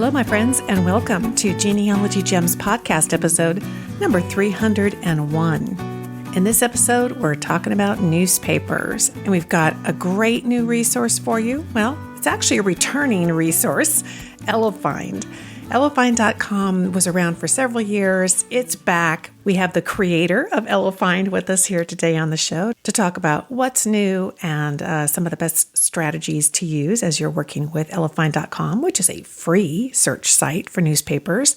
Hello, my friends, and welcome to Genealogy Gems podcast episode number 301. In this episode, we're talking about newspapers, and we've got a great new resource for you. Well, it's actually a returning resource, Elephind. Elephind.com was around for several years. It's back. We have the creator of Elephind with us here today on the show to talk about what's new and some of the best strategies to use as you're working with Elephind.com, which is a free search site for newspapers.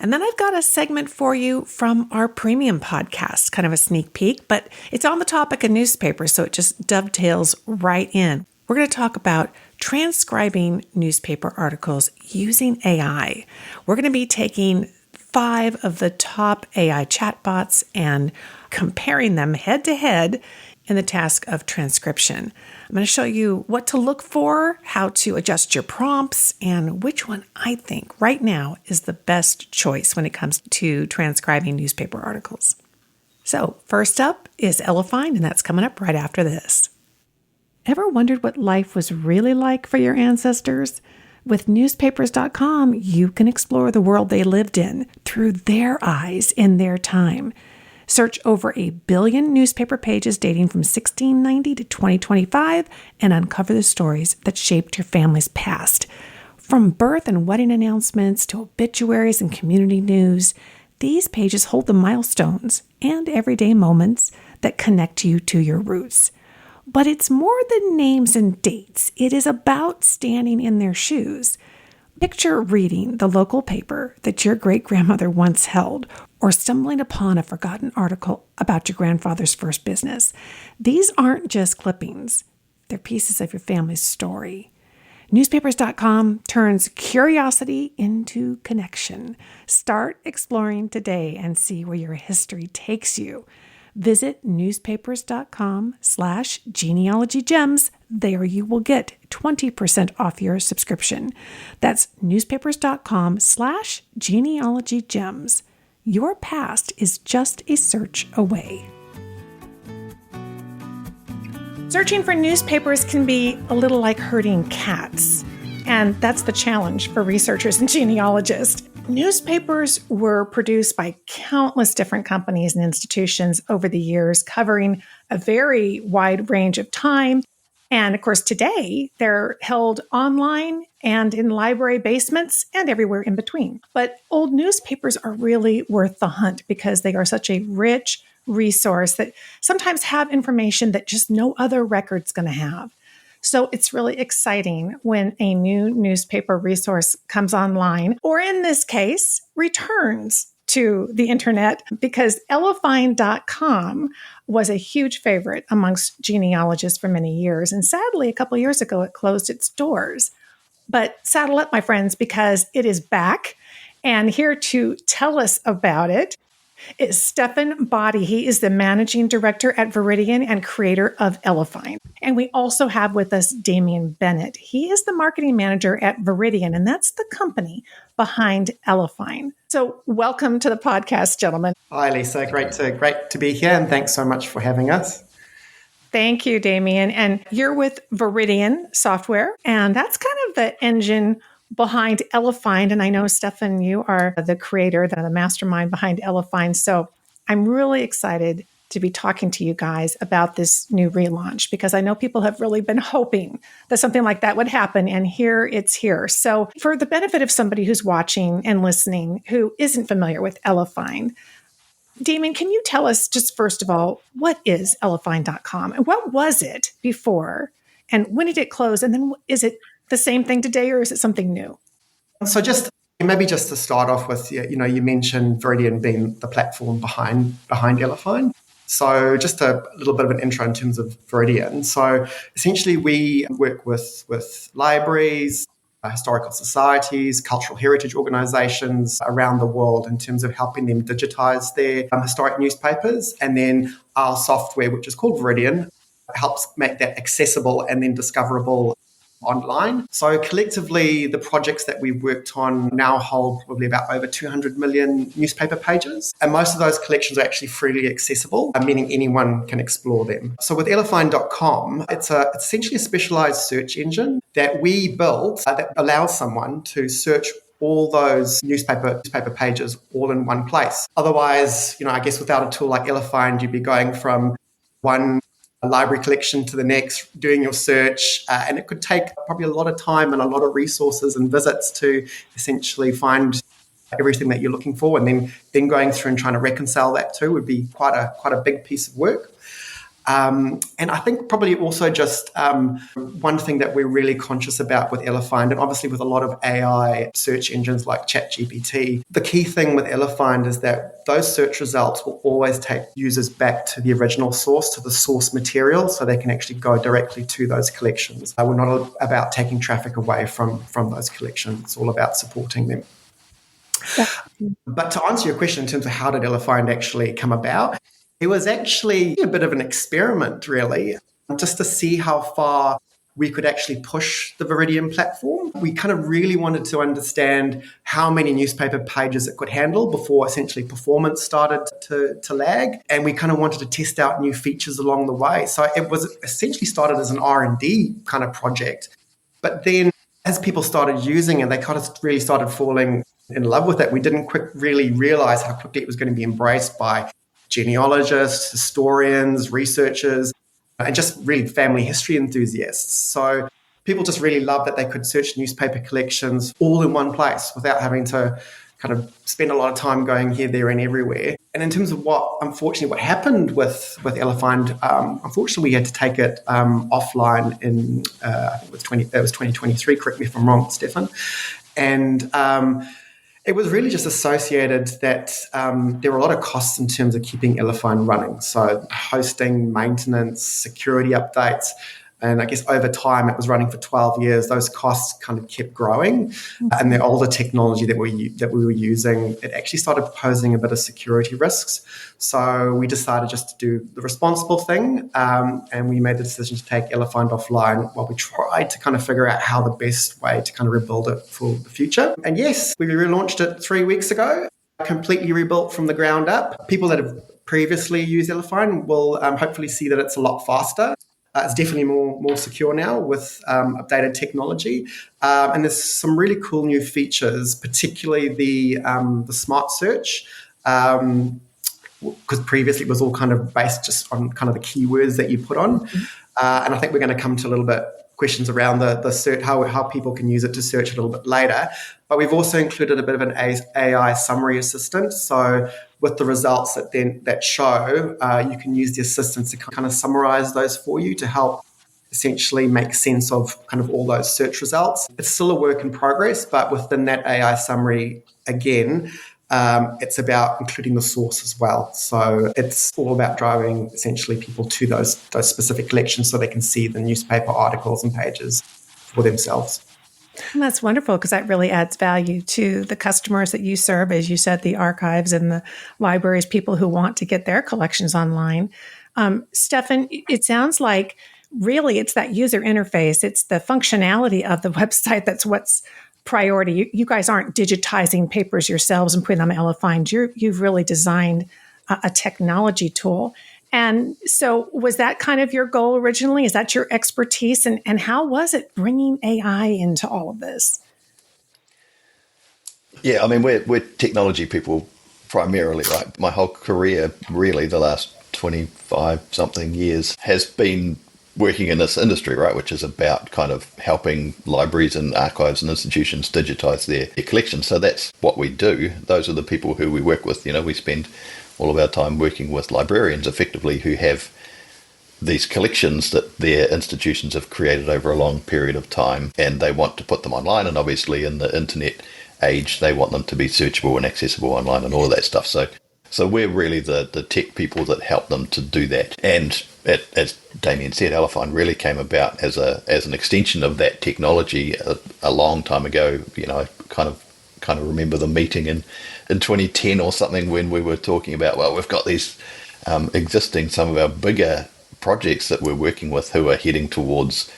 And then I've got a segment for you from our premium podcast, kind of a sneak peek, but it's on the topic of newspapers, so it just dovetails right in. We're going to talk about transcribing newspaper articles using AI. We're going to be taking 5 of the top AI chatbots and comparing them head to head in the task of transcription. I'm going to show you what to look for, how to adjust your prompts, and which one I think right now is the best choice when it comes to transcribing newspaper articles. So first up is Elephind, and that's coming up right after this. Ever wondered what life was really like for your ancestors? With newspapers.com, you can explore the world they lived in through their eyes in their time. Search over 1 billion newspaper pages dating from 1690 to 2025 and uncover the stories that shaped your family's past. From birth and wedding announcements to obituaries and community news, these pages hold the milestones and everyday moments that connect you to your roots. But it's more than names and dates. It is about standing in their shoes. Picture reading the local paper that your great-grandmother once held, or stumbling upon a forgotten article about your grandfather's first business. These aren't just clippings. They're pieces of your family's story. Newspapers.com turns curiosity into connection. Start exploring today and see where your history takes you. Visit newspapers.com/genealogygems. There you will get 20% off your subscription. That's newspapers.com/genealogygems. Your past is just a search away. Searching for newspapers can be a little like herding cats, and that's the challenge for researchers and genealogists. Newspapers were produced by countless different companies and institutions over the years, covering a very wide range of time. And of course, today, they're held online and in library basements and everywhere in between. But old newspapers are really worth the hunt because they are such a rich resource that sometimes have information that just no other record's going to have. So it's really exciting when a new newspaper resource comes online, or in this case, returns to the internet, because Elephind.com was a huge favorite amongst genealogists for many years. And sadly, a couple of years ago, it closed its doors. But saddle up, my friends, because it is back. And here to tell us about it is Stefan Body. He is the managing director at Viridian and creator of Elephind. And we also have with us Damien Bennett. He is the marketing manager at Viridian, and that's the company behind Elephind. So welcome to the podcast, gentlemen. Hi, Lisa. Great to be here, and thanks so much for having us. Thank you, Damien. And you're with Viridian Software, and that's kind of the engine behind Elephind. And I know, Stefan, you are the creator, the mastermind behind Elephind. So I'm really excited to be talking to you guys about this new relaunch, because I know people have really been hoping that something like that would happen. And it's here. So for the benefit of somebody who's watching and listening who isn't familiar with Elephind, Damien, can you tell us just first of all, what is Elephind.com and what was it before? And when did it close? And then is it the same thing today, or is it something new? So just to start off with, you mentioned Viridian being the platform behind Elephind. So just a little bit of an intro in terms of Viridian. So essentially we work with libraries, historical societies, cultural heritage organizations around the world in terms of helping them digitize their historic newspapers. And then our software, which is called Viridian, helps make that accessible and then discoverable online. So collectively, the projects that we've worked on now hold probably about over 200 million newspaper pages. And most of those collections are actually freely accessible, meaning anyone can explore them. So with Elephind.com, it's essentially a specialized search engine that we built that allows someone to search all those newspaper pages all in one place. Otherwise, I guess without a tool like Elephind, you'd be going from one library collection to the next, doing your search, and it could take probably a lot of time and a lot of resources and visits to essentially find everything that you're looking for, and then going through and trying to reconcile that too would be quite a big piece of work. And I think probably also just one thing that we're really conscious about with Elephind, and obviously with a lot of AI search engines like ChatGPT, the key thing with Elephind is that those search results will always take users back to the original source, to the source material, so they can actually go directly to those collections. We're not about taking traffic away from those collections. It's all about supporting them. Yeah. But to answer your question in terms of how did Elephind actually come about, it was actually a bit of an experiment, really, just to see how far we could actually push the Viridian platform. We kind of really wanted to understand how many newspaper pages it could handle before essentially performance started to lag. And we kind of wanted to test out new features along the way. So it was essentially started as an R&D kind of project. But then as people started using it, they kind of really started falling in love with it. We didn't really realize how quickly it was going to be embraced by genealogists, historians, researchers, and just really family history enthusiasts. So people just really loved that they could search newspaper collections all in one place without having to kind of spend a lot of time going here, there, and everywhere. And in terms of what happened with Elephind, unfortunately we had to take it offline in I think it was 2023. Correct me if I'm wrong, Stefan. And it was really just associated that there were a lot of costs in terms of keeping Elephind running. So hosting, maintenance, security updates. And I guess over time, it was running for 12 years. Those costs kind of kept growing. And the older technology that we were using, it actually started posing a bit of security risks. So we decided just to do the responsible thing. And we made the decision to take Elephind offline while we tried to kind of figure out how the best way to kind of rebuild it for the future. And yes, we relaunched it 3 weeks ago, completely rebuilt from the ground up. People that have previously used Elephind will hopefully see that it's a lot faster. It's definitely more secure now with updated technology. And there's some really cool new features, particularly the smart search, because previously it was all kind of based just on kind of the keywords that you put on. And I think we're going to come to a little bit questions around the search, how people can use it to search a little bit later. But we've also included a bit of an AI summary assistant. So with the results that show, you can use the assistant to kind of summarize those for you to help essentially make sense of kind of all those search results. It's still a work in progress, but within that AI summary, again, it's about including the source as well. So it's all about driving essentially people to those specific collections so they can see the newspaper articles and pages for themselves. And that's wonderful because that really adds value to the customers that you serve, as you said, the archives and the libraries, people who want to get their collections online. Stefan, it sounds like really it's that user interface. It's the functionality of the website that's what's priority. You guys aren't digitizing papers yourselves and putting them on Elephind. You've really designed a technology tool. And so was that kind of your goal originally? Is that your expertise? And how was it bringing AI into all of this? Yeah, I mean, we're technology people primarily, right? My whole career, really, the last 25-something years has been working in this industry, right, which is about kind of helping libraries and archives and institutions digitize their collections. So that's what we do. Those are the people who we work with. We spend all of our time working with librarians effectively who have these collections that their institutions have created over a long period of time, and they want to put them online. And obviously in the internet age, they want them to be searchable and accessible online and all of that stuff. So we're really the tech people that help them to do that. And as Damien said, Elephind really came about as an extension of that technology a long time ago. I kind of remember the meeting in 2010 or something when we were talking about, well, we've got these some of our bigger projects that we're working with who are heading towards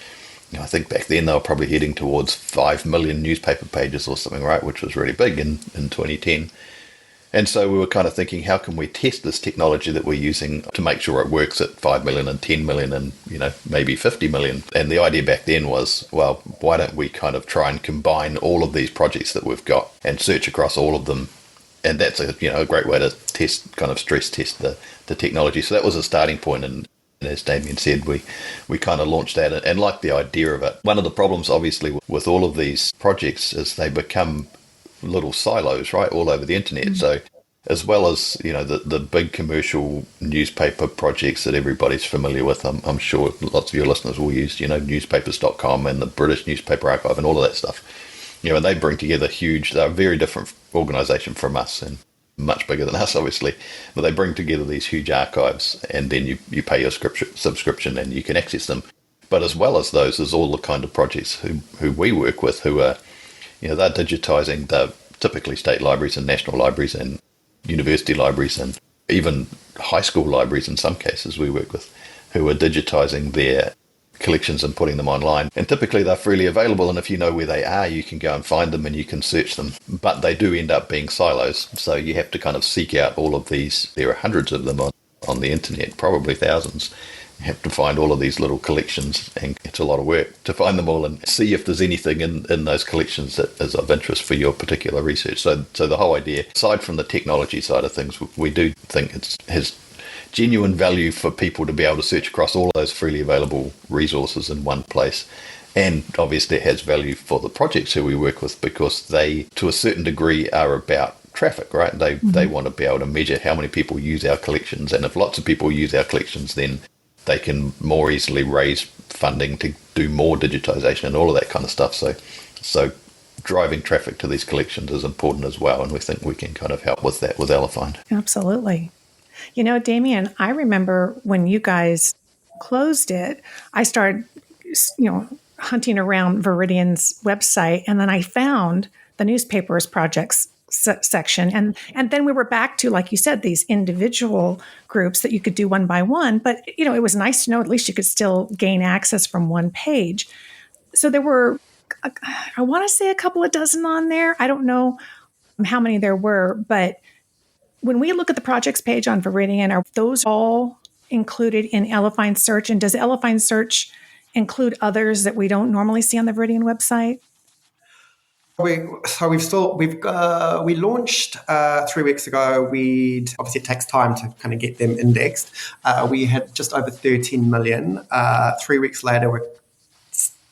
I think back then they were probably heading towards 5 million newspaper pages or something, right, which was really big in 2010. And so we were kind of thinking, how can we test this technology that we're using to make sure it works at 5 million and 10 million and, maybe 50 million? And the idea back then was, well, why don't we kind of try and combine all of these projects that we've got and search across all of them? And that's a great way to test, kind of stress test the technology. So that was a starting point. And as Damien said, we kind of launched that and liked the idea of it. One of the problems, obviously, with all of these projects is they become little silos, right, all over the internet. Mm-hmm. So as well as, the big commercial newspaper projects that everybody's familiar with, I'm sure lots of your listeners will use, newspapers.com and the British Newspaper Archive and all of that stuff. And they bring together they're a very different organisation from us and much bigger than us, obviously, but they bring together these huge archives, and then you pay your subscription and you can access them. But as well as those, there's all the kind of projects who we work with who are, they're digitising the typically state libraries and national libraries and university libraries and even high school libraries in some cases we work with, who are digitising their collections and putting them online. And typically they're freely available, and if you know where they are, you can go and find them and you can search them. But they do end up being silos, so you have to kind of seek out all of these. There are hundreds of them on the internet, probably thousands. You have to find all of these little collections, and it's a lot of work to find them all and see if there's anything in those collections that is of interest for your particular research. So the whole idea, aside from the technology side of things, we do think it has genuine value for people to be able to search across all of those freely available resources in one place. And obviously it has value for the projects who we work with, because they, to a certain degree, are about traffic, right? They want to be able to measure how many people use our collections. And if lots of people use our collections, then they can more easily raise funding to do more digitisation and all of that kind of stuff. So driving traffic to these collections is important as well, and we think we can kind of help with that with Elephind. Absolutely. Damien, I remember when you guys closed it, I started, hunting around Viridian's website, and then I found the newspapers projects section. And then we were back to, like you said, these individual groups that you could do one by one. But, it was nice to know at least you could still gain access from one page. So there were, I want to say a couple of dozen on there. I don't know how many there were, but when we look at the projects page on Viridian, are those all included in Elephind Search? And does Elephind Search include others that we don't normally see on the Viridian website? We launched 3 weeks ago. Obviously it takes time to kind of get them indexed. We had just over 13 million. 3 weeks later, we're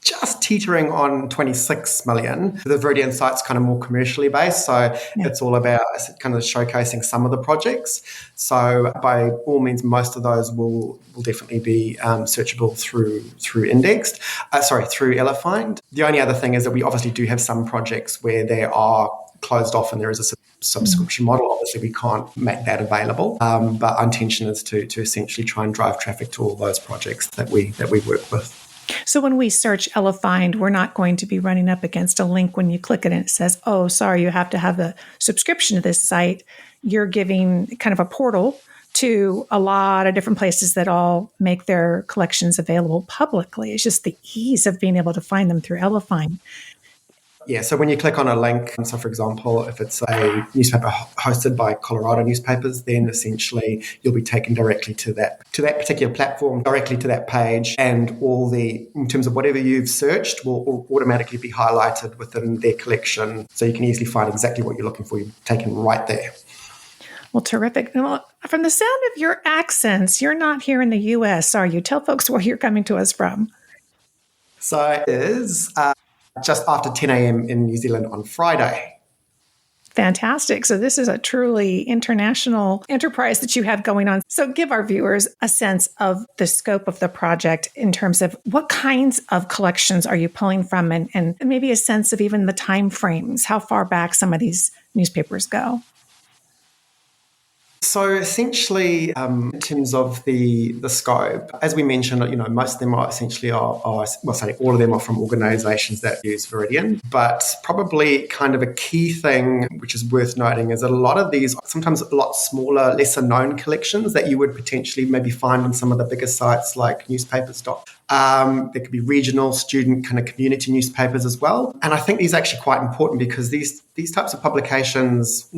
just teetering on 26 million. The Viridian site's kind of more commercially based, so It's all about kind of showcasing some of the projects. So by all means, most of those will definitely be searchable through indexed. Through Elephind. The only other thing is that we obviously do have some projects where they are closed off and there is a subscription model. Obviously, we can't make that available, but our intention is to essentially try and drive traffic to all those projects that we work with. So when we search Elephind, we're not going to be running up against a link when you click it and it says, oh, sorry, you have to have a subscription to this site. You're giving kind of a portal to a lot of different places that all make their collections available publicly. It's just the ease of being able to find them through Elephind. Yeah, so when you click on a link, so for example, if it's a newspaper hosted by Colorado newspapers, then essentially you'll be taken directly to that particular platform, directly to that page, and in terms of whatever you've searched will automatically be highlighted within their collection, so you can easily find exactly what you're looking for. You're taken right there. Well, terrific. Well, from the sound of your accents, you're not here in the U.S., are you? Tell folks where you're coming to us from. So it is just after 10 a.m. in New Zealand on Friday. Fantastic. So this is a truly international enterprise that you have going on. So give our viewers a sense of the scope of the project in terms of what kinds of collections are you pulling from, and maybe a sense of even the time frames, how far back some of these newspapers go. So essentially, in terms of the scope, as we mentioned, most of them are essentially all of them are from organisations that use Viridian. But probably kind of a key thing which is worth noting is that a lot of these, sometimes a lot smaller, lesser known collections that you would potentially maybe find on some of the bigger sites like newspapers. There could be regional, student, kind of community newspapers as well. And I think these are actually quite important because these types of publications,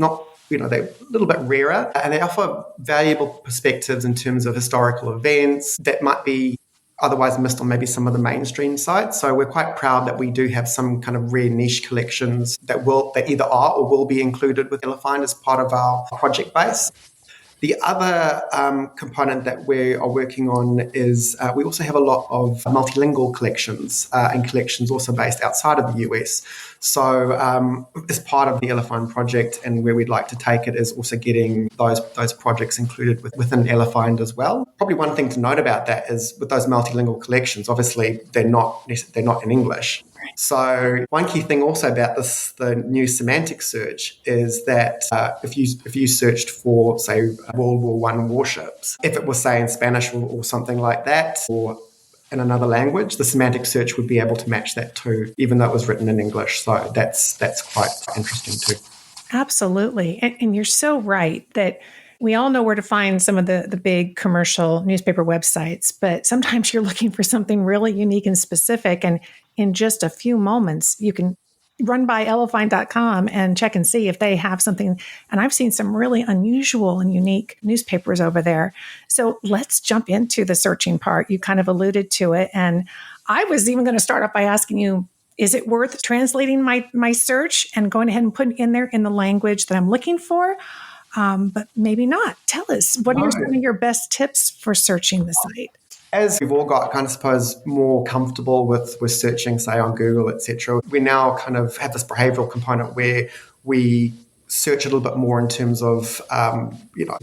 they're a little bit rarer and they offer valuable perspectives in terms of historical events that might be otherwise missed on maybe some of the mainstream sites. So we're quite proud that we do have some kind of rare niche collections that either are or will be included with Elephind as part of our project base. The other component that we are working on is we also have a lot of multilingual collections and collections also based outside of the US. So as part of the Elephind project and where we'd like to take it is also getting those projects included within Elephind as well. Probably one thing to note about that is with those multilingual collections, obviously they're not in English. So one key thing also about the new semantic search is that if you searched for, say, World War I warships, if it was, say, in Spanish or something like that, or in another language, the semantic search would be able to match that too, even though it was written in English. So that's quite interesting too. Absolutely. And you're so right that we all know where to find some of the big commercial newspaper websites, but sometimes you're looking for something really unique and specific. And in just a few moments, you can run by elephind.com and check and see if they have something. And I've seen some really unusual and unique newspapers over there. So let's jump into the searching part. You kind of alluded to it. And I was even going to start off by asking you, is it worth translating my search and going ahead and putting in there in the language that I'm looking for? But maybe not. Tell us, what are some of your best tips for searching the site? As we've all got kind of, suppose, more comfortable with searching, say, on Google, etc., we now kind of have this behavioral component where we search a little bit more in terms of,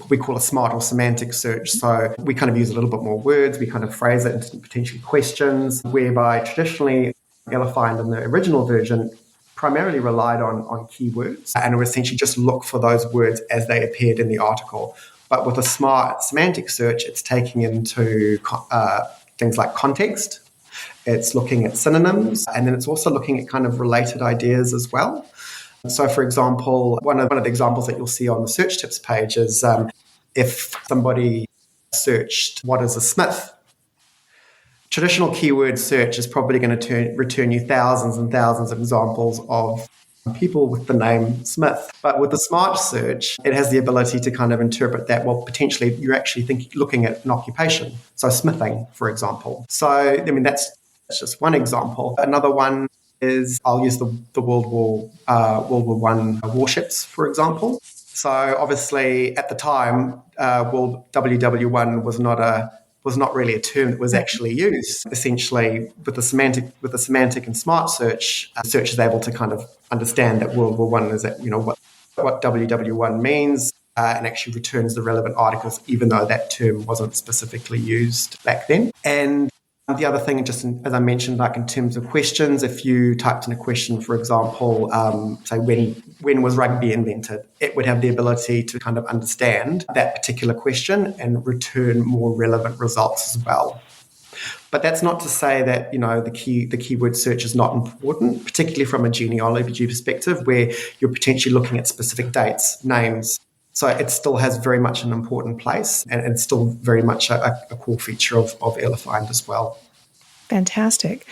we call a smart or semantic search. So we kind of use a little bit more words. We kind of phrase it into potentially questions, whereby traditionally Elephind in the original version primarily relied on keywords and would essentially just look for those words as they appeared in the article. But with a smart semantic search, it's taking into things like context, it's looking at synonyms, and then it's also looking at kind of related ideas as well. So, for example, one of the examples that you'll see on the search tips page is if somebody searched, what is a smith? Traditional keyword search is probably going to return you thousands and thousands of examples of people with the name Smith. But with the smart search, it has the ability to kind of interpret that, well, potentially you're actually looking at an occupation. So smithing, for example. So, I mean, that's just one example. Another one is, I'll use the World War I warships, for example. So obviously at the time, WW1 was not really a term that was actually used. Essentially, with the semantic and smart search, search is able to kind of understand that World War I is that, what WW1 means and actually returns the relevant articles, even though that term wasn't specifically used back then. And the other thing, just as I mentioned, like in terms of questions, if you typed in a question, for example, say when was rugby invented, it would have the ability to kind of understand that particular question and return more relevant results as well. But that's not to say that, the keyword search is not important, particularly from a genealogy perspective, where you're potentially looking at specific dates, names. So it still has very much an important place and it's still very much a core feature of Elephind as well. Fantastic.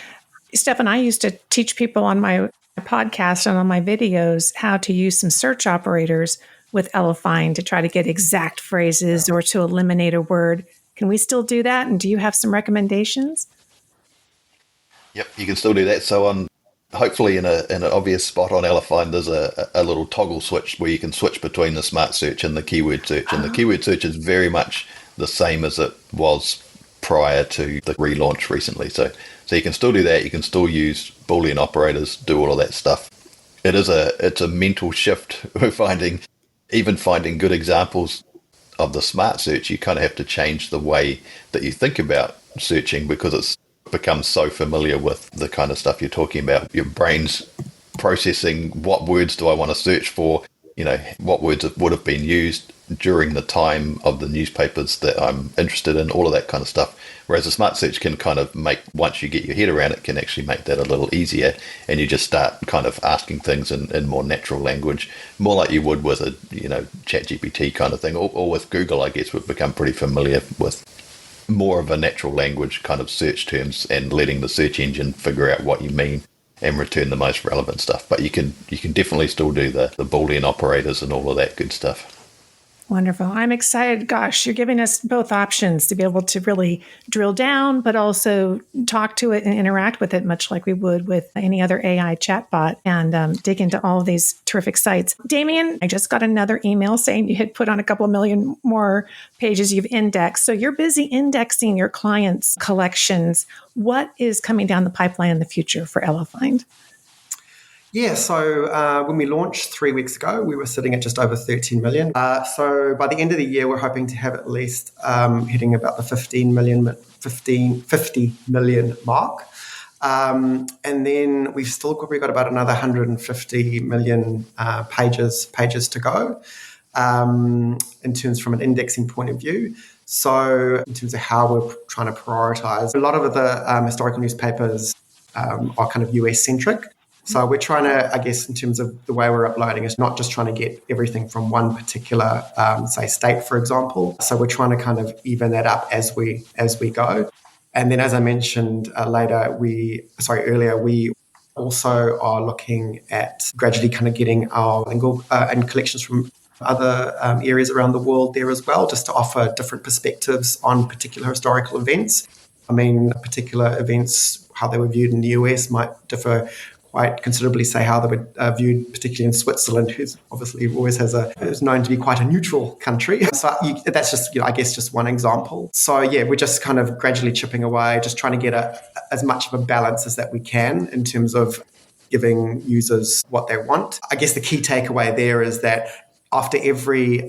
Steph, I used to teach people on my podcast and on my videos how to use some search operators with Elephind to try to get exact phrases or to eliminate a word. Can we still do that? And do you have some recommendations? Yep, you can still do that. So hopefully in an obvious spot on Elephind, there's a little toggle switch where you can switch between the smart search and the keyword search. And the keyword search is very much the same as it was prior to the relaunch recently. So you can still do that. You can still use Boolean operators, do all of that stuff. It's a mental shift. We're finding good examples of the smart search, you kind of have to change the way that you think about searching because it's become so familiar with the kind of stuff you're talking about. Your brain's processing what words do I want to search for what words would have been used during the time of the newspapers that I'm interested in, all of that kind of stuff. Whereas a smart search can kind of once you get your head around it, can actually make that a little easier, and you just start kind of asking things in more natural language, more like you would with a, ChatGPT kind of thing, or with Google, I guess. We've become pretty familiar with more of a natural language kind of search terms and letting the search engine figure out what you mean and return the most relevant stuff. But you can definitely still do the Boolean operators and all of that good stuff. Wonderful. I'm excited. Gosh, you're giving us both options to be able to really drill down, but also talk to it and interact with it, much like we would with any other AI chatbot, and dig into all of these terrific sites. Damien, I just got another email saying you had put on a couple of million more pages you've indexed. So you're busy indexing your clients' collections. What is coming down the pipeline in the future for Elephind? Yeah, so when we launched 3 weeks ago, we were sitting at just over 13 million. So by the end of the year, we're hoping to have at least hitting about the 50 million mark. And then we've probably got about another 150 million pages to go in terms from an indexing point of view. So in terms of how we're trying to prioritize, a lot of the historical newspapers are kind of US-centric. So we're trying to, I guess, in terms of the way we're uploading, is not just trying to get everything from one particular, say, state, for example. So we're trying to kind of even that up as we go. And then, as I mentioned earlier, we also are looking at gradually kind of getting our lingual and collections from other areas around the world there as well, just to offer different perspectives on particular historical events. I mean, particular events, how they were viewed in the US might differ quite considerably, say how they were viewed, particularly in Switzerland, who's obviously always is known to be quite a neutral country. So that's just, I guess, just one example. So yeah, we're just kind of gradually chipping away, just trying to get as much of a balance as that we can in terms of giving users what they want. I guess the key takeaway there is that after every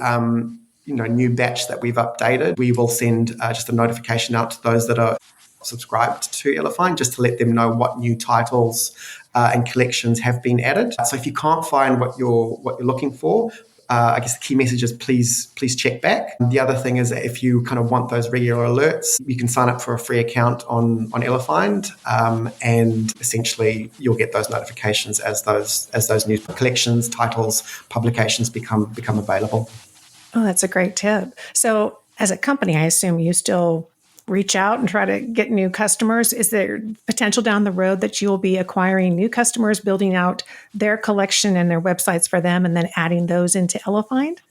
new batch that we've updated, we will send just a notification out to those that are subscribed to Elephind, just to let them know what new titles and collections have been added. So if you can't find what you're looking for, I guess the key message is please check back. The other thing is that if you kind of want those regular alerts, you can sign up for a free account on Elephind, and essentially you'll get those notifications as those new collections, titles, publications become available. Oh, that's a great tip. So as a company, I assume you still reach out and try to get new customers. Is there potential down the road that you will be acquiring new customers, building out their collection and their websites for them, and then adding those into Elephind?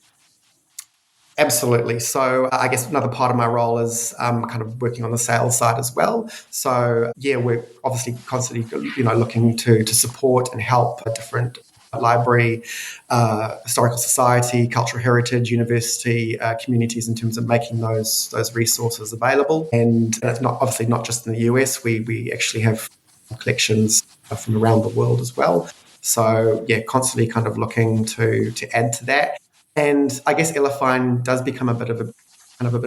Absolutely. So I guess another part of my role is kind of working on the sales side as well. So yeah, we're obviously constantly looking to support and help different library, historical society, cultural heritage, university communities in terms of making those resources available. And it's not just in the US. We actually have collections from around the world as well. So yeah, constantly kind of looking to add to that. And I guess Elephind does become a bit of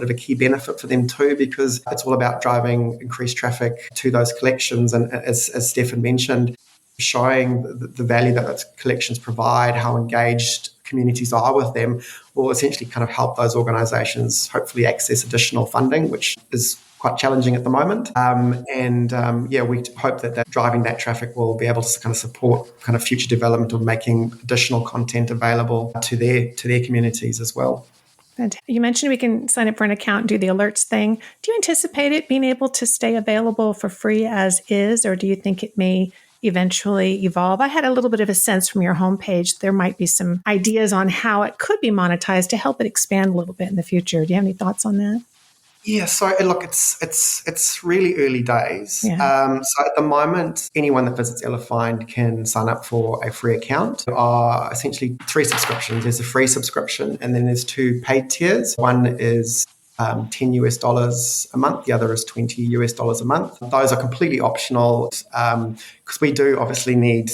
a key benefit for them too, because it's all about driving increased traffic to those collections. And as Stefan mentioned, showing the value that those collections provide, how engaged communities are with them, will essentially kind of help those organisations hopefully access additional funding, which is quite challenging at the moment. We hope that driving that traffic will be able to kind of support kind of future development of making additional content available to their communities as well. You mentioned we can sign up for an account and do the alerts thing. Do you anticipate it being able to stay available for free as is, or do you think it may eventually evolve? I had a little bit of a sense from your homepage there might be some ideas on how it could be monetized to help it expand a little bit in the future. Do you have any thoughts on that? Yeah, so look, it's really early days. Yeah. So at the moment, anyone that visits Elephind can sign up for a free account. There are essentially 3 subscriptions. There's a free subscription, and then there's 2 paid tiers. One is $10 a month. The other is $20 a month. Those are completely optional because we do obviously need,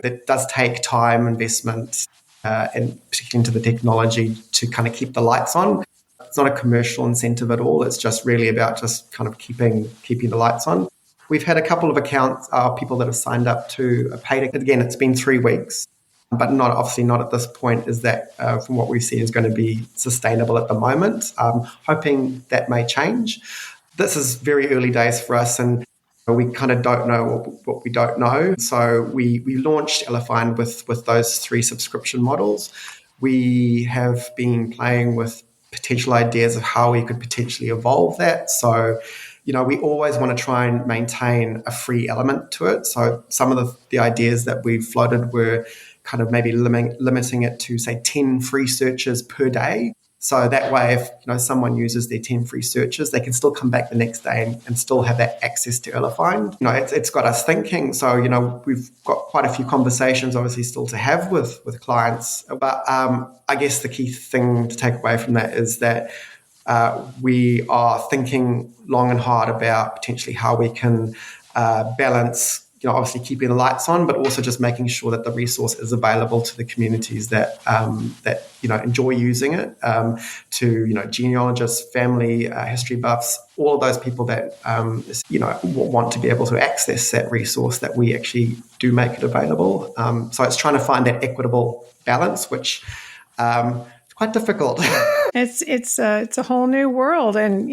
it does take time, investment, and particularly into the technology to kind of keep the lights on. It's not a commercial incentive at all. It's just really about just kind of keeping the lights on. We've had a couple of accounts, people that have signed up to a paid. Again, it's been 3 weeks. but obviously not at this point is that, from what we see, is going to be sustainable at the moment. Hoping that may change. This is very early days for us, and we kind of don't know what we don't know. So we launched Elephind with those 3 subscription models. We have been playing with potential ideas of how we could potentially evolve that. So, we always want to try and maintain a free element to it. So some of the ideas that we've floated were kind of maybe limiting it to, say, 10 free searches per day. So that way, if someone uses their 10 free searches, they can still come back the next day and still have that access to Elephind. It's got us thinking. So, we've got quite a few conversations, obviously, still to have with clients. But I guess the key thing to take away from that is that we are thinking long and hard about potentially how we can balance, obviously keeping the lights on, but also just making sure that the resource is available to the communities that enjoy using it, to genealogists, family history buffs, all of those people that want to be able to access that resource, that we actually do make it available. So it's trying to find that equitable balance, which is quite difficult. It's a whole new world, and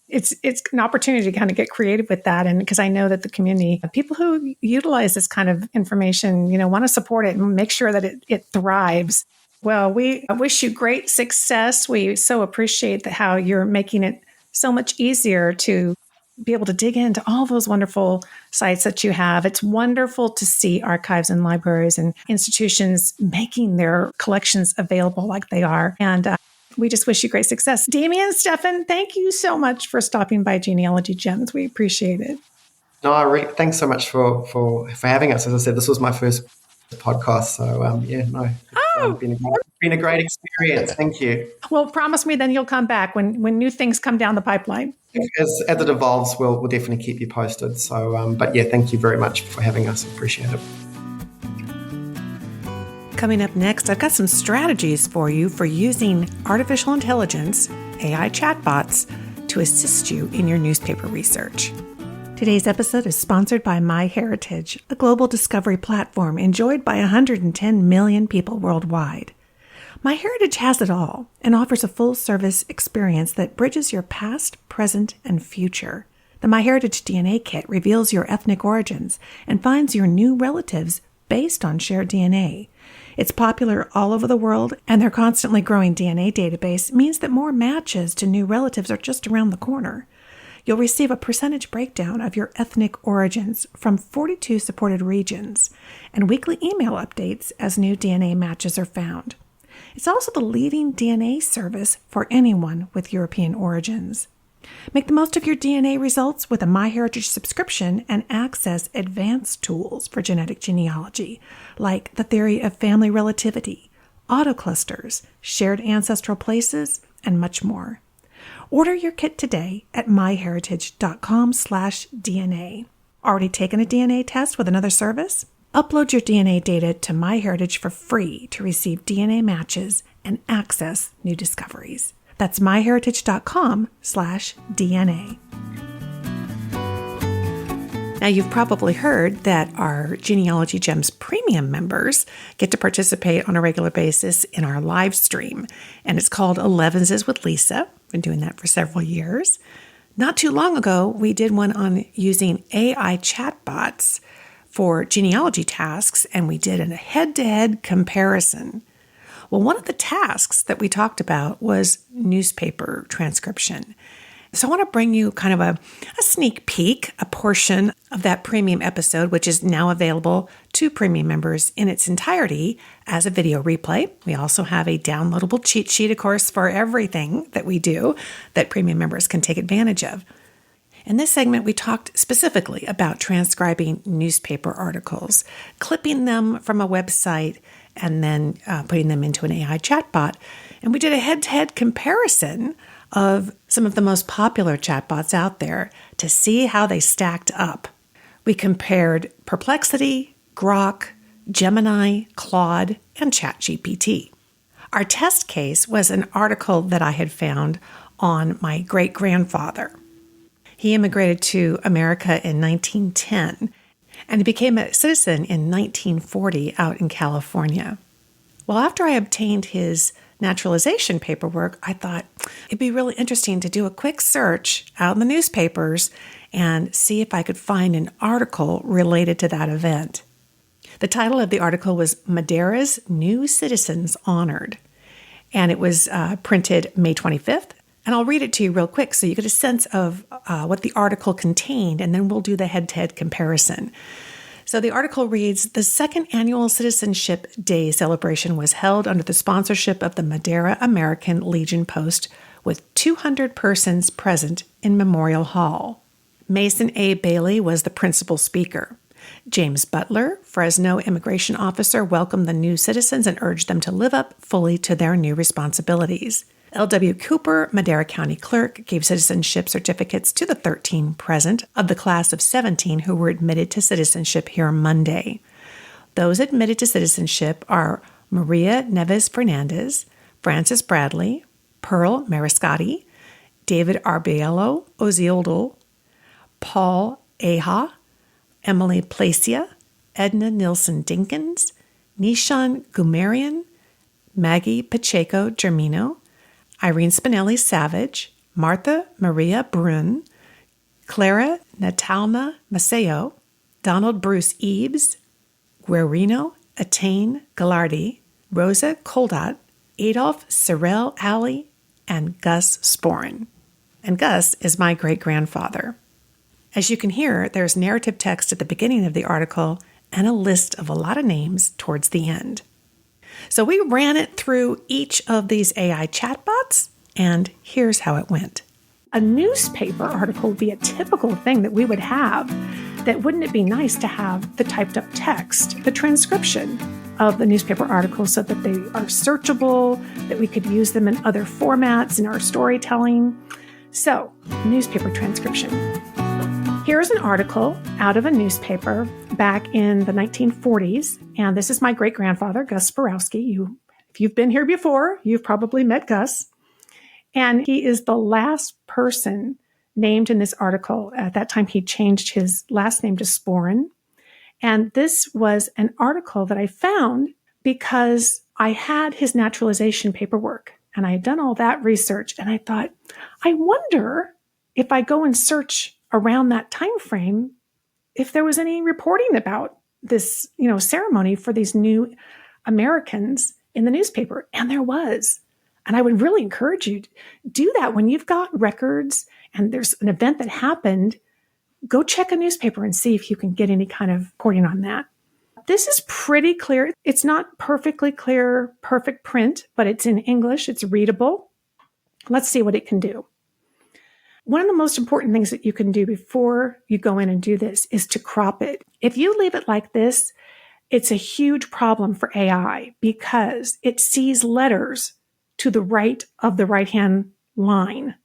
it's an opportunity to kind of get creative with that. And because I know that the community, people who utilize this kind of information, want to support it and make sure that it thrives. Well, we wish you great success. We so appreciate how you're making it so much easier to be able to dig into all those wonderful sites that you have. It's wonderful to see archives and libraries and institutions making their collections available like they are. And we just wish you great success. Damien, Stefan, thank you so much for stopping by Genealogy Gems. We appreciate it. No, thanks so much for having us. As I said, this was my first podcast. So, it's been a great experience. Thank you. Well, promise me then you'll come back when new things come down the pipeline. As it evolves, we'll definitely keep you posted. So, but yeah, thank you very much for having us. Appreciate it. Coming up next, I've got some strategies for you for using artificial intelligence, AI chatbots, to assist you in your newspaper research. Today's episode is sponsored by MyHeritage, a global discovery platform enjoyed by 110 million people worldwide. MyHeritage has it all and offers a full-service experience that bridges your past, present, and future. The MyHeritageDNA kit reveals your ethnic origins and finds your new relatives based on shared DNA. It's popular all over the world, and their constantly growing DNA database means that more matches to new relatives are just around the corner. You'll receive a percentage breakdown of your ethnic origins from 42 supported regions and weekly email updates as new DNA matches are found. It's also the leading DNA service for anyone with European origins. Make the most of your DNA results with a MyHeritage subscription and access advanced tools for genetic genealogy, like the theory of family relativity, autoclusters, shared ancestral places, and much more. Order your kit today at myheritage.com/DNA. Already taken a DNA test with another service? Upload your DNA data to MyHeritage for free to receive DNA matches and access new discoveries. That's myheritage.com/DNA. Now, you've probably heard that our Genealogy Gems premium members get to participate on a regular basis in our live stream, and it's called 11s with Lisa. Been doing that for several years. Not too long ago, we did one on using AI chatbots for genealogy tasks, and we did a head-to-head comparison. Well, one of the tasks that we talked about was newspaper transcription. So I want to bring you kind of a sneak peek, a portion of that premium episode, which is now available to premium members in its entirety as a video replay. We also have a downloadable cheat sheet, of course, for everything that we do that premium members can take advantage of. In this segment, we talked specifically about transcribing newspaper articles, clipping them from a website, and then putting them into an AI chatbot. And we did a head-to-head comparison of some of the most popular chatbots out there to see how they stacked up. We compared Perplexity, Grok, Gemini, Claude, and ChatGPT. Our test case was an article that I had found on my great-grandfather. He immigrated to America in 1910, and he became a citizen in 1940 out in California. Well, after I obtained his naturalization paperwork, I thought it'd be really interesting to do a quick search out in the newspapers and see if I could find an article related to that event. The title of the article was Madeira's New Citizens Honored, and it was printed May 25th. And I'll read it to you real quick so you get a sense of what the article contained, and then we'll do the head-to-head comparison. So the article reads, the second annual Citizenship Day celebration was held under the sponsorship of the Madeira American Legion Post with 200 persons present in Memorial Hall. Mason A. Bailey was the principal speaker. James Butler, Fresno immigration officer, welcomed the new citizens and urged them to live up fully to their new responsibilities. L.W. Cooper, Madera County Clerk, gave citizenship certificates to the 13 present of the class of 17 who were admitted to citizenship here Monday. Those admitted to citizenship are Maria Neves Fernandez, Francis Bradley, Pearl Mariscotti, David Arbeloa Ozildo, Paul Aja, Emily Placia, Edna Nilsson Dinkins, Nishan Gumarian, Maggie Pacheco Germino, Irene Spinelli Savage, Martha Maria Brun, Clara Natalna Maceo, Donald Bruce Eves, Guerrino Attain Gallardi, Rosa Coldat, Adolph Sorrell Alley, and Gus Sporin. And Gus is my great-grandfather. As you can hear, there's narrative text at the beginning of the article and a list of a lot of names towards the end. So we ran it through each of these AI chatbots, and here's how it went. A newspaper article would be a typical thing that we would have. That wouldn't it be nice to have the typed up text, the transcription of the newspaper article so that they are searchable, that we could use them in other formats in our storytelling. So, newspaper transcription. Here's an article out of a newspaper back in the 1940s, and this is my great-grandfather, Gus Sporowski. If you've been here before, you've probably met Gus. And he is the last person named in this article. At that time, he changed his last name to Sporin. And this was an article that I found because I had his naturalization paperwork, and I had done all that research, and I thought, I wonder if I go and search around that time frame, if there was any reporting about this, ceremony for these new Americans in the newspaper. And there was. And I would really encourage you to do that when you've got records and there's an event that happened. Go check a newspaper and see if you can get any kind of reporting on that. This is pretty clear. It's not perfectly clear, perfect print, but it's in English. It's readable. Let's see what it can do. One of the most important things that you can do before you go in and do this is to crop it. If you leave it like this, it's a huge problem for AI because it sees letters to the right of the right-hand line.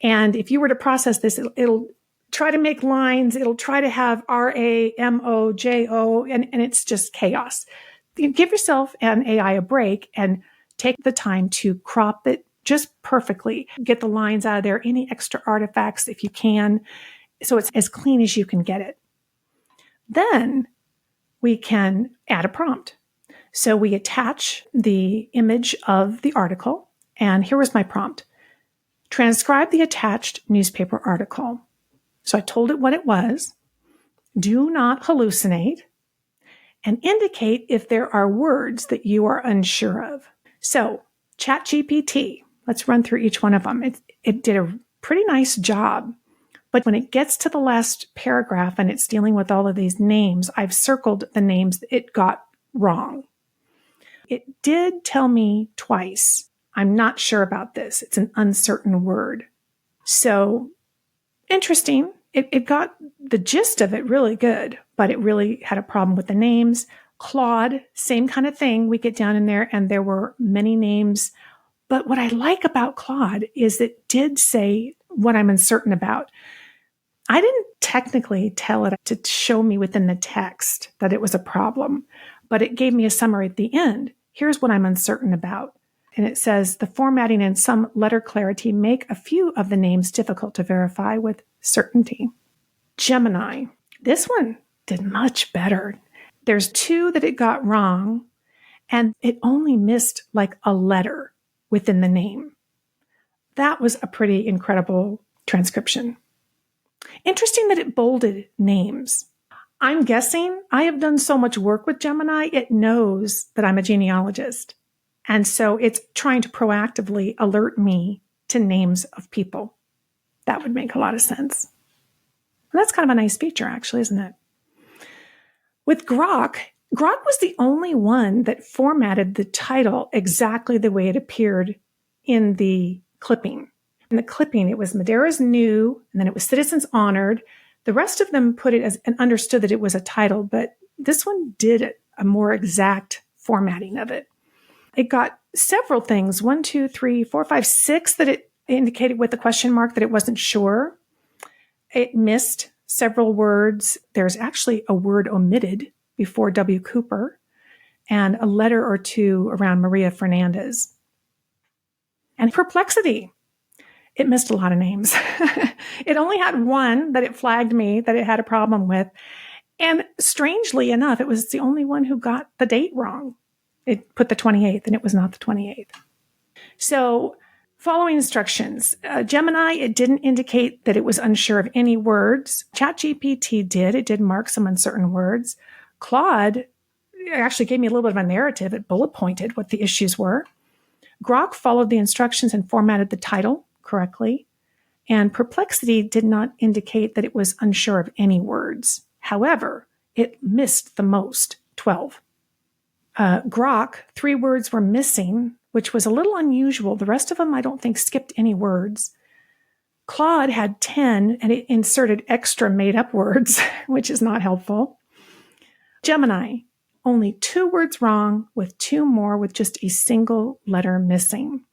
And if you were to process this, it'll try to make lines. It'll try to have R-A-M-O-J-O, and it's just chaos. You give yourself and AI a break and take the time to crop it just perfectly. Get the lines out of there, any extra artifacts if you can, so it's as clean as you can get it. Then we can add a prompt. So we attach the image of the article, and here was my prompt. Transcribe the attached newspaper article. So I told it what it was. Do not hallucinate, and indicate if there are words that you are unsure of. So ChatGPT, let's run through each one of them. It did a pretty nice job. But when it gets to the last paragraph and it's dealing with all of these names, I've circled the names that it got wrong. It did tell me twice, I'm not sure about this. It's an uncertain word. So interesting. It got the gist of it really good, but it really had a problem with the names. Claude, same kind of thing. We get down in there and there were many names. But what I like about Claude is it did say what I'm uncertain about. I didn't technically tell it to show me within the text that it was a problem, but it gave me a summary at the end. Here's what I'm uncertain about. And it says, the formatting and some letter clarity make a few of the names difficult to verify with certainty. Gemini. This one did much better. There's 2 that it got wrong, and it only missed like a letter within the name. That was a pretty incredible transcription. Interesting that it bolded names. I'm guessing I have done so much work with Gemini, it knows that I'm a genealogist. And so it's trying to proactively alert me to names of people. That would make a lot of sense. And that's kind of a nice feature, actually, isn't it? With Grok was the only one that formatted the title exactly the way it appeared in the clipping. In the clipping, it was Madera's new, and then it was Citizens Honored. The rest of them put it as and understood that it was a title, but this one did a more exact formatting of it. It got several things, 1, 2, 3, 4, 5, 6 that it indicated with a question mark that it wasn't sure. It missed several words. There's actually a word omitted before W. Cooper and a letter or 2 around Maria Fernandez. And Perplexity. It missed a lot of names. It only had 1 that it flagged me that it had a problem with. And strangely enough, it was the only one who got the date wrong. It put the 28th and it was not the 28th. So following instructions, Gemini, it didn't indicate that it was unsure of any words. ChatGPT did. It did mark some uncertain words. Claude actually gave me a little bit of a narrative. It bullet pointed what the issues were. Grok followed the instructions and formatted the title correctly. And Perplexity did not indicate that it was unsure of any words. However, it missed the most, 12. Grok, 3 words were missing, which was a little unusual. The rest of them, I don't think, skipped any words. Claude had 10, and it inserted extra made-up words, which is not helpful. Gemini, only 2 words wrong, with 2 more with just a single letter missing.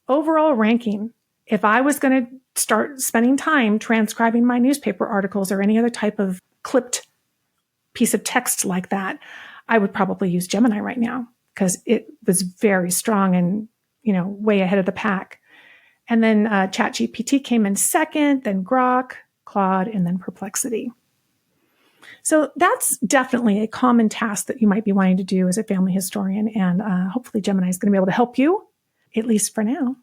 Overall ranking, if I was going to start spending time transcribing my newspaper articles or any other type of clipped piece of text like that, I would probably use Gemini right now because it was very strong and, way ahead of the pack. And then ChatGPT came in second, then Grok, Claude, and then Perplexity. So that's definitely a common task that you might be wanting to do as a family historian. And hopefully Gemini is going to be able to help you, at least for now.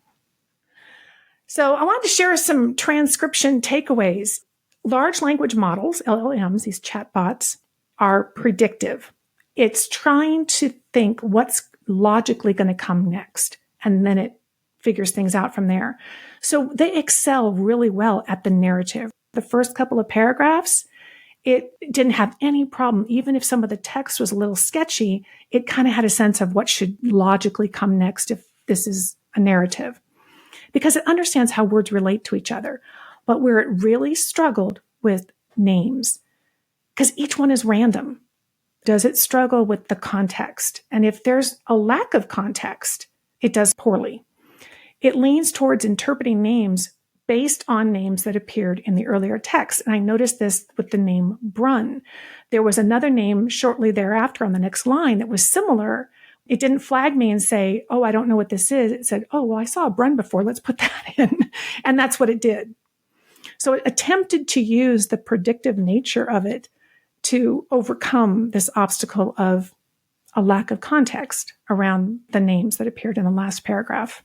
So I wanted to share some transcription takeaways. Large language models, LLMs, these chatbots, are predictive. It's trying to think what's logically going to come next, and then it figures things out from there. So they excel really well at the narrative. The first couple of paragraphs, it didn't have any problem. Even if some of the text was a little sketchy, it kind of had a sense of what should logically come next if this is a narrative, because it understands how words relate to each other. But where it really struggled with names, because each one is random, does it struggle with the context? And if there's a lack of context, it does poorly. It leans towards interpreting names based on names that appeared in the earlier text. And I noticed this with the name Brunn. There was another name shortly thereafter on the next line that was similar. It didn't flag me and say, oh, I don't know what this is. It said, oh, well, I saw a Brunn before. Let's put that in. And that's what it did. So it attempted to use the predictive nature of it to overcome this obstacle of a lack of context around the names that appeared in the last paragraph.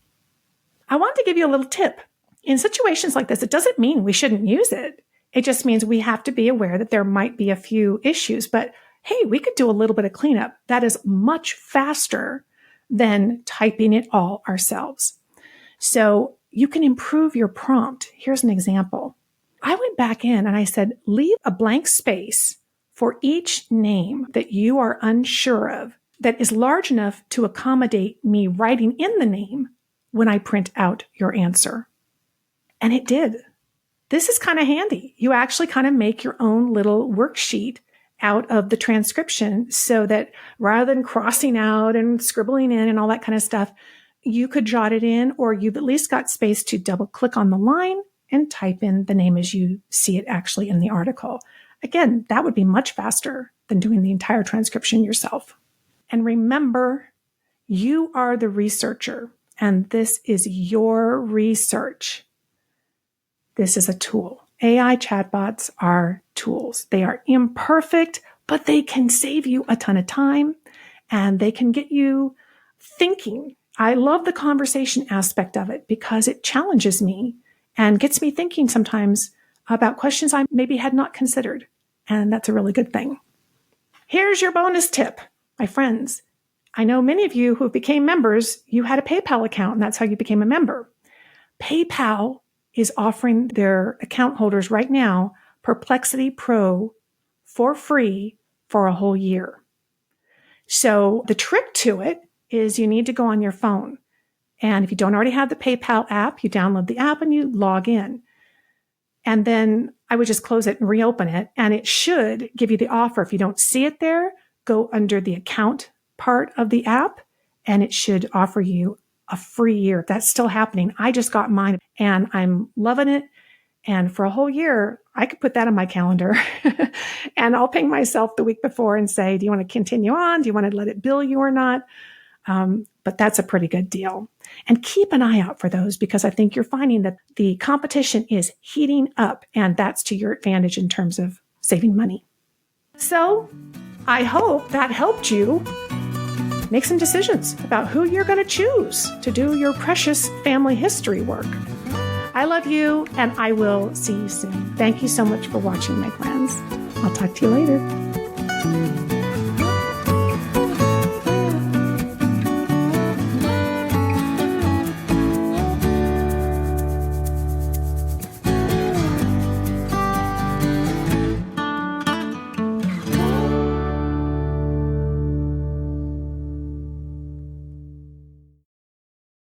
I want to give you a little tip. In situations like this, it doesn't mean we shouldn't use it. It just means we have to be aware that there might be a few issues, but hey, we could do a little bit of cleanup. That is much faster than typing it all ourselves. So you can improve your prompt. Here's an example. I went back in and I said, leave a blank space for each name that you are unsure of that is large enough to accommodate me writing in the name when I print out your answer. And it did. This is kind of handy. You actually kind of make your own little worksheet out of the transcription so that rather than crossing out and scribbling in and all that kind of stuff, you could jot it in, or you've at least got space to double click on the line and type in the name as you see it actually in the article. Again, that would be much faster than doing the entire transcription yourself. And remember, you are the researcher, and this is your research. This is a tool. AI chatbots are tools. They are imperfect, but they can save you a ton of time and they can get you thinking. I love the conversation aspect of it because it challenges me and gets me thinking sometimes about questions I maybe had not considered. And that's a really good thing. Here's your bonus tip, my friends. I know many of you who became members, you had a PayPal account and that's how you became a member. PayPal is offering their account holders right now Perplexity Pro for free for a whole year. So the trick to it is you need to go on your phone. And if you don't already have the PayPal app, you download the app and you log in. And then I would just close it and reopen it. And it should give you the offer. If you don't see it there, go under the account part of the app and it should offer you a free year. If that's still happening, I just got mine and I'm loving it. And for a whole year, I could put that on my calendar and I'll ping myself the week before and say, do you want to continue on? Do you want to let it bill you or not? But that's a pretty good deal. And keep an eye out for those because I think you're finding that the competition is heating up and that's to your advantage in terms of saving money. So I hope that helped you make some decisions about who you're going to choose to do your precious family history work. I love you and I will see you soon. Thank you so much for watching, my friends. I'll talk to you later.